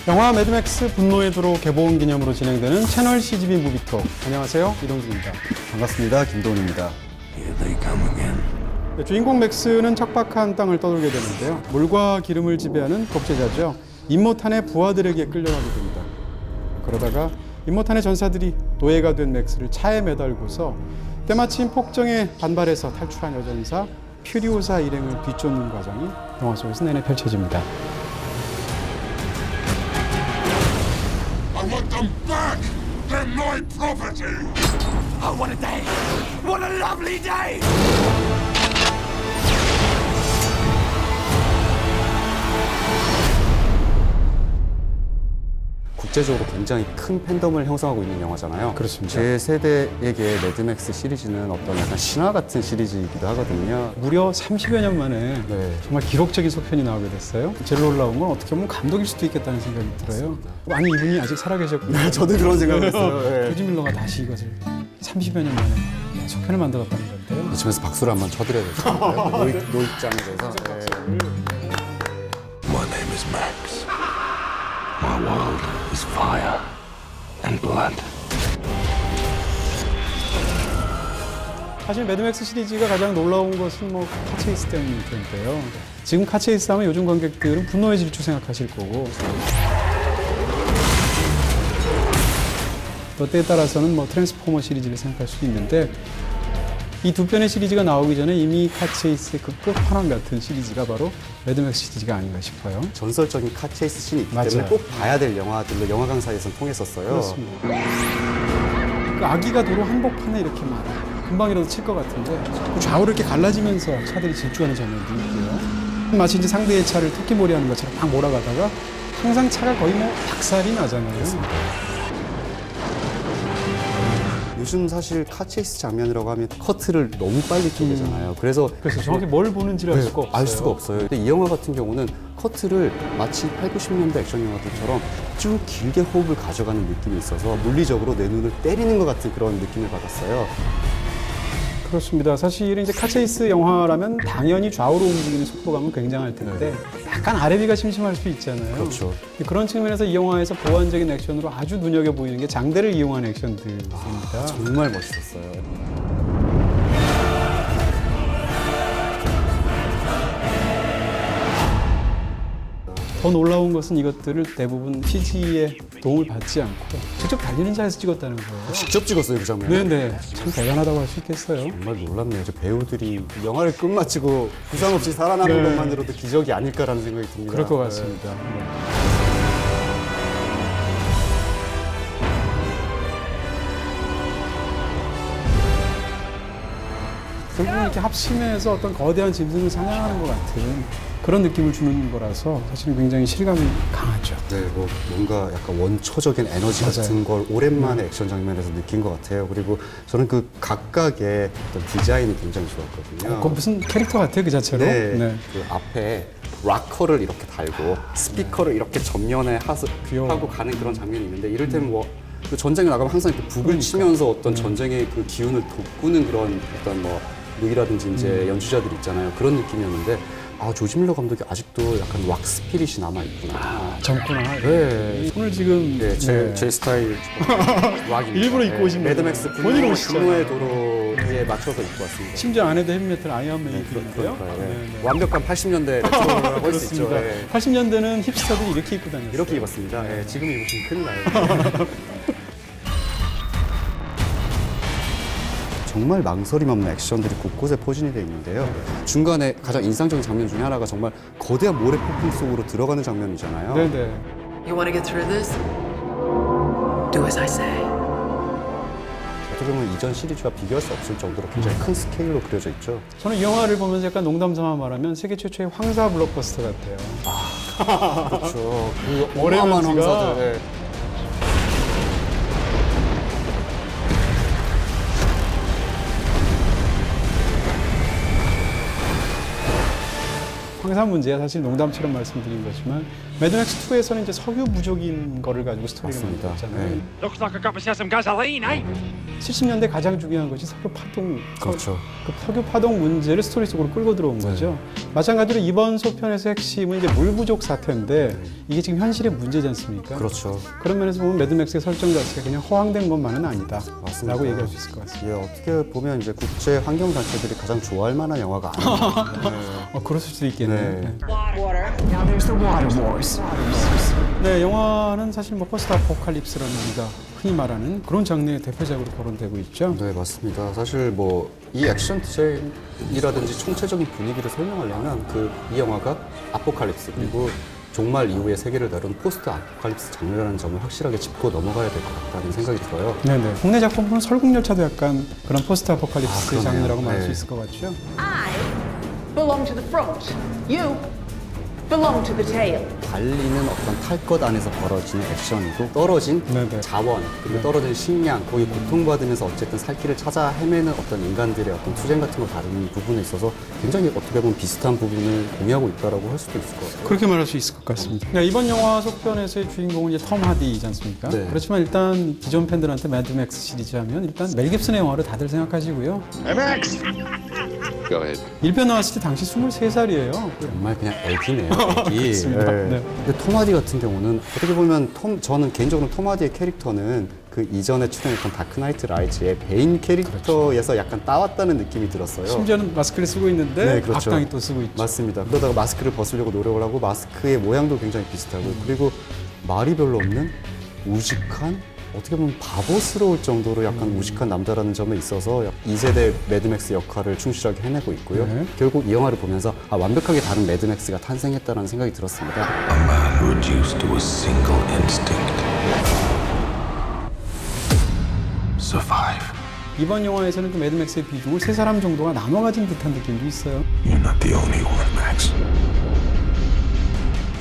영화 매드맥스 분노의 도로 개봉 기념으로 진행되는 채널 CGV 무비톡. 안녕하세요, 이동준입니다. 반갑습니다. 김도훈입니다. 네, 주인공 맥스는 척박한 땅을 떠돌게 되는데요. 물과 기름을 지배하는 독재자죠. 임모탄의 부하들에게 끌려가게 됩니다. 그러다가 임모탄의 전사들이 노예가 된 맥스를 차에 매달고서 때마침 폭정에 반발해서 탈출한 여전사 퓨리오사 일행을 뒤쫓는 과정이 영화 속에서 내내 펼쳐집니다. I want them back! They're my property! Oh, what a day! What a lovely day! 국제적으로 굉장히 큰 팬덤을 형성하고 있는 영화잖아요. 그렇습니다. 제 세대에게 매드맥스 시리즈는 어떤 약간 신화 같은 시리즈이기도 하거든요. 무려 30여 년 만에 네. 정말 기록적인 속편이 나오게 됐어요. 제일 놀라운 건 어떻게 보면 감독일 수도 있겠다는 생각이 들어요. 아니, 이분이 아직 살아계셨군요. 저도 그런 생각을 했어요. 네. 조지 밀러가 다시 이것을 30여 년 만에 속편을 만들었다는 건데요. 이쯤에서 박수를 한번 쳐드려야 될 것 같아요. 노익장에 대해서. 네. My name is Max. My world is fire and blood. 사실 매드맥스 시리즈가 가장 놀라운 것은 카체이스 때문일 텐데요. 지금 카체이스 하면 요즘 관객들은 분노의 질주 생각하실 거고, 또 때에 따라서는 트랜스포머 시리즈를 생각할 수도 있는데, 이 두 편의 시리즈가 나오기 전에 이미 카체이스의 그 끝판왕 같은 시리즈가 바로 매드맥스 시리즈가 아닌가 싶어요. 전설적인 카체이스 씬이 있기 맞아요. 때문에 꼭 봐야 될 영화들로 영화 강사에서는 통했었어요. 그렇습니다. 그 아기가 도로 한복판에 이렇게 막 금방이라도 칠 것 같은데 그 좌우로 이렇게 갈라지면서 차들이 질주하는 장면도 있고요. 마치 이제 상대의 차를 토끼몰이 하는 것처럼 막 몰아가다가 항상 차가 거의 박살이 나잖아요. 요즘 사실 카체이스 장면이라고 하면 커트를 너무 빨리 쪼개잖아요. 그래서 정확히 뭘 보는지를 알 수가 없어요. 알 수가 없어요. 근데 이 영화 같은 경우는 커트를 마치 8, 90년대 액션 영화들처럼 쭉 길게 호흡을 가져가는 느낌이 있어서 물리적으로 내 눈을 때리는 것 같은 그런 느낌을 받았어요. 그렇습니다. 사실 이제 카체이스 영화라면 당연히 좌우로 움직이는 속도감은 굉장할 텐데 약간 아래비가 심심할 수 있잖아요. 그렇죠. 그런 측면에서 이 영화에서 보완적인 액션으로 아주 눈여겨 보이는 게 장대를 이용한 액션들입니다. 정말 멋있었어요. 더 놀라운 것은 이것들을 대부분 CG의 도움을 받지 않고 직접 달리는 차에서 찍었다는 거예요. 직접 찍었어요, 그 장면. 네네. 참 대단하다고 할 수 있겠어요. 정말 놀랍네요. 저 배우들이 영화를 끝마치고 부상 없이 살아남은 네. 것만으로도 기적이 아닐까라는 생각이 듭니다. 그럴 것 같습니다. 결국은 이렇게 합심해서 어떤 거대한 짐승을 사냥하는 것 같은 그런 느낌을 주는 거라서 사실은 굉장히 실감이 강하죠. 네, 뭔가 약간 원초적인 에너지 맞아요. 같은 걸 오랜만에 액션 장면에서 느낀 것 같아요. 그리고 저는 그 각각의 어떤 디자인이 굉장히 좋았거든요. 그건 무슨 캐릭터 같아요, 그 자체로. 네, 그 앞에 락커를 이렇게 달고 스피커를 이렇게 전면에 귀여워. 하고 가는 그런 장면이 있는데 이를테면 그 전쟁에 나가면 항상 이렇게 북을 치면서 어떤 전쟁의 그 기운을 돋구는 그런 어떤 루이라든지 이제 연주자들 있잖아요. 그런 느낌이었는데 조지 밀러 감독이 아직도 약간 락 스피릿이 남아있구나. 젊구나. 네. 손을 지금 네, 제 스타일 락입니다. 일부러 입고 오신 거예요. 매드맥스 본인 옷이잖아요. 분노의 도로에 맞춰서 입고 왔습니다. 심지어 안에도 헤비메탈 아이언맨이 입고 있는데요. 완벽한 80년대 레트로라고 할 수 있죠. 그렇습니다. 네. 80년대는 힙스터들이 이렇게 입고 다녔어요. 이렇게 입었습니다. 네, 지금 입으시면 큰일 나요. 정말 망설임 없는 액션들이 곳곳에 포진이 되어 있는데요. 중간에 가장 인상적인 장면 중에 하나가 정말 거대한 모래 폭풍 속으로 들어가는 장면이잖아요. 네네. You want to get through this? Do as I say. 어떻게 보면 이전 시리즈와 비교할 수 없을 정도로 굉장히 큰 스케일로 그려져 있죠. 저는 이 영화를 보면서 약간 농담 삼아 말하면 세계 최초의 황사 블록버스터 같아요. 그렇죠. 그 오래 어마어마한 먼지가 황사들. 네. 황사 문제야 사실 농담처럼 말씀드린 거지만 매드맥스 2에서는 이제 석유 부족인 거를 가지고 스토리를 맞습니다. 만들었잖아요. 네. Looks like I got myself some gasoline, eh? 70년대 가장 중요한 것이 석유 파동. 그렇죠. 그 석유 파동 문제를 스토리 속으로 끌고 들어온 거죠. 마찬가지로 이번 소편에서 핵심은 이제 물 부족 사태인데 이게 지금 현실의 문제지 않습니까? 그렇죠. 그런 면에서 보면 매드맥스의 설정 자체가 그냥 허황된 것만은 아니다. 맞습니다. 라고 얘기할 수 있을 것 같습니다. 예, 어떻게 보면 이제 국제 환경 단체들이 가장 좋아할 만한 영화가 아닙니다. 그럴 수도 있겠네요. 네. 네. Now there's the water wars. 네, 영화는 사실 뭐 포스트 아포칼립스라는 우리가 흔히 말하는 그런 장르의 대표작으로 거론되고 있죠. 네, 맞습니다. 사실 뭐 이 액션 디자인이라든지 총체적인 분위기를 설명하려면 이 영화가 아포칼립스 그리고 종말 이후의 세계를 다룬 포스트 아포칼립스 장르라는 점을 확실하게 짚고 넘어가야 될 것 같다는 생각이 들어요. 네네. 국내 작품은 설국열차도 약간 그런 포스트 아포칼립스 그러네요. 장르라고 말할 수 네. 있을 것 같죠. I belong to the front. You belong to the tail. 달리는 어떤 탈 것 안에서 벌어지는 액션이고 떨어진 네네. 자원 그리고 떨어진 식량 거기 고통받으면서 어쨌든 살 길을 찾아 헤매는 어떤 인간들의 어떤 투쟁 같은 걸 다루는 부분에 있어서 굉장히 어떻게 보면 비슷한 부분을 공유하고 있다라고 할 수도 있을 것 같아요. 그렇게 말할 수 있을 것 같습니다. 네, 이번 영화 속편에서의 주인공은 이제 텀 하디이지 않습니까? 네. 그렇지만 일단 기존 팬들한테 매드맥스 시리즈 하면 일단 멜 깁슨의 영화를 다들 생각하시고요. Go ahead. 1편 나왔을 때 당시 23살이에요. 정말 그냥 애기네요, 애기. 그렇습니다. 네. 네. 근데 톰 하디 같은 경우는 어떻게 보면 저는 개인적으로 톰 하디의 캐릭터는 그 이전에 출연했던 다크 나이트 라이즈의 베인 캐릭터에서 약간 따왔다는 느낌이 들었어요. 심지어는 마스크를 쓰고 있는데 네, 그렇죠. 악당이 또 쓰고 있죠. 맞습니다. 그러다가 마스크를 벗으려고 노력을 하고 마스크의 모양도 굉장히 비슷하고 그리고 말이 별로 없는 우직한 어떻게 보면 바보스러울 정도로 약간 우직한 남자라는 점에 있어서 2세대 매드맥스 역할을 충실하게 해내고 있고요. 네. 결국 이 영화를 보면서 완벽하게 다른 매드맥스가 탄생했다는 생각이 들었습니다. A man reduced to a single instinct. Survive. 이번 영화에서는 그 매드맥스의 비중을 세 사람 정도가 나눠 가진 듯한 느낌도 있어요. You're not the only one, Max.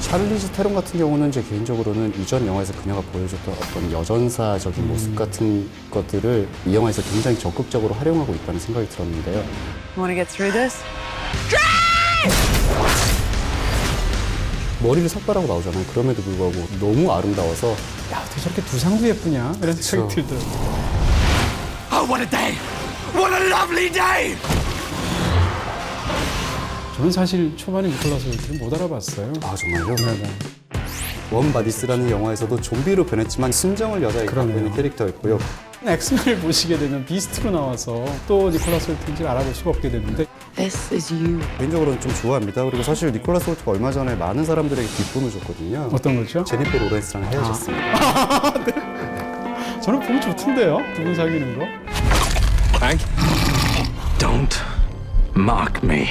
샤를리즈 테론 같은 경우는 제 개인적으로는 이전 영화에서 그녀가 보여줬던 어떤 여전사적인 모습 같은 것들을 이 영화에서 굉장히 적극적으로 활용하고 있다는 생각이 들었는데요. You want to get through this? 머리를 삭발하고 나오잖아요. 그럼에도 불구하고 너무 아름다워서 야, 어떻게 저렇게 두상도 예쁘냐? 이런 생각이 들더라고요. Oh, what a day! What a lovely day! 저는 사실 초반에 니콜라스 홀트를 못 알아봤어요. 아 정말요? 네네. 원바디스라는 영화에서도 좀비로 변했지만 순정을 여자에게 갖고 그러네요. 있는 캐릭터였고요. 엑스맨을 보시게 되면 비스트로 나와서 또 니콜라스 홀트인지를 알아볼 수가 없게 되는데 This is you. 개인적으로는 좀 좋아합니다. 그리고 사실 니콜라스 홀트가 얼마 전에 많은 사람들에게 기쁨을 줬거든요. 어떤 거죠? 제니퍼 로렌스랑 헤어졌습니다. 저는 보기 좋던데요? 두 분 사귀는 거? Hank? Don't mock me.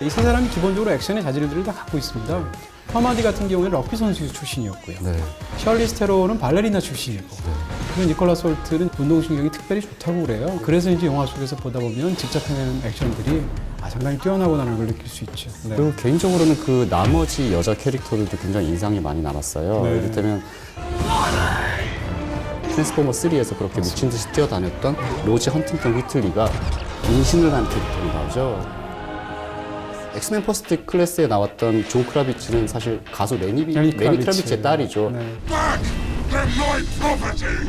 이 세 사람이 기본적으로 액션의 자질들을 다 갖고 있습니다. 톰 하디 같은 경우에는 럭비 선수 출신이었고요. 네. 셜리스 테론은 발레리나 출신이고 그리고 니콜라스 홀트는 운동신경이 특별히 좋다고 그래요. 그래서 이제 영화 속에서 보다 보면 직접 해내는 액션들이 상당히 뛰어나구나는 걸 느낄 수 있죠. 네. 그리고 개인적으로는 그 나머지 여자 캐릭터들도 굉장히 인상이 많이 남았어요. 네. 이를테면 트랜스포머 3에서 그렇게 미친 듯이 뛰어다녔던 로지 헌팅턴 휘틀리가 임신을 한 캐릭터로 나오죠. 엑스맨 퍼스트 클래스에 나왔던 존 크라비츠는 사실 가수 레니 크라비츠의 딸이죠. 네. Back! They're my property!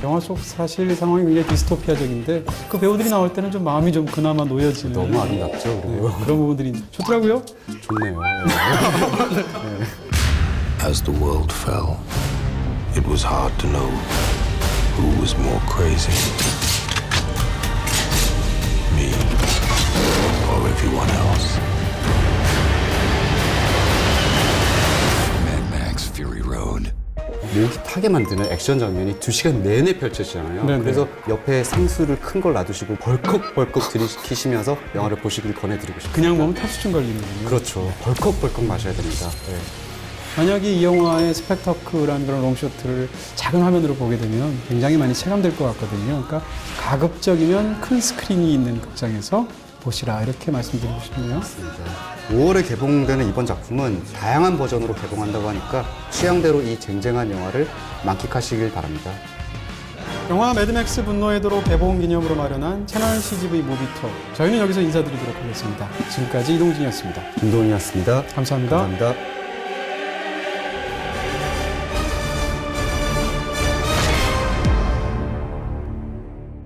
영화 속 사실 상황이 굉장히 디스토피아적인데 그 배우들이 나올 때는 좀 마음이 좀 그나마 놓여지는 너무 아름답죠. 그리고 그런 부분들이 좋더라고요. 좋네요. As the world fell, it was hard to know who was more crazy. Me or everyone else. Mad Max Fury Road. 목이 타게 만드는 액션 장면이 2시간 내내 펼쳐지잖아요. 네네. 그래서 옆에 상수를 큰 걸 놔두시고 벌컥벌컥 들이키시면서 영화를 보시길 권해드리고 싶어요. 그냥 보면 탑수준 걸리는군요. 그렇죠. 벌컥벌컥 마셔야 됩니다. 네. 만약에 이 영화의 스펙터클한 그런 롱쇼트를 작은 화면으로 보게 되면 굉장히 많이 체감될 것 같거든요. 그러니까 가급적이면 큰 스크린이 있는 극장에서 보시라 이렇게 말씀드리고 싶네요. 5월에 개봉되는 이번 작품은 다양한 버전으로 개봉한다고 하니까 취향대로 이 쟁쟁한 영화를 만끽하시길 바랍니다. 영화 매드맥스 분노의 도로 개봉 기념으로 마련한 채널 CGV 무비 투어. 저희는 여기서 인사드리도록 하겠습니다. 지금까지 이동진이었습니다. 김동희였습니다. 감사합니다. 감사합니다.